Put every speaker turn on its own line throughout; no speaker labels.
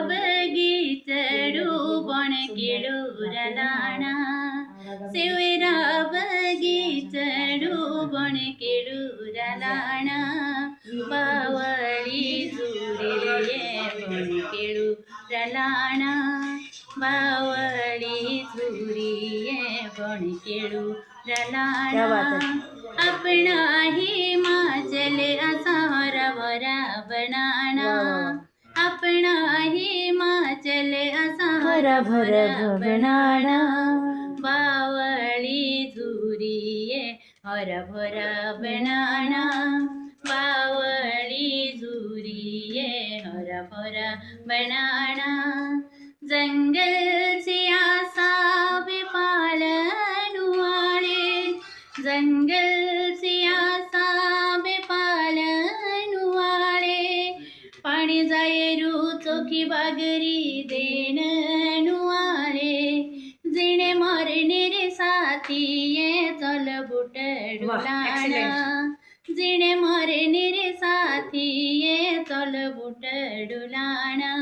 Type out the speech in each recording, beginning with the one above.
बगीचडू बण केळूरलाणा शिवरा बगीचडू बण केळूरलाणा बावळी झुरिये बण केळूरलाणा बावळी झुरिये बण केळूरलाणा अपना हिमाचल असा हरभरा बनाना अपना हिमाचल असा हरभरा बनाना बावळी झुरिये हरभरा बनाना बावळी झुरिये हरभरा बनाना जंगल से आसा बेपालन वाले जंगल से आसा बेपालन वाले पानी जाए रू चोखी बागरी देन नुआले जिने मरने रे साथी ये चल बुट डुलाना जिने मरने रे साथी ये चल बुट डुलाना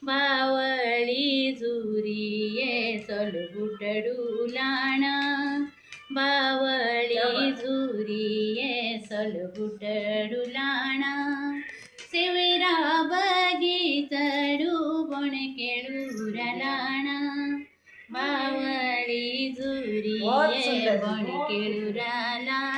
बावळी झुरिये चल बुट डुलाना बावळी झुरिये चल बुट डुलाना शिवरा बगीचडू बण केळूरलाणा बावळी झुरिये बण केळूरलाणा।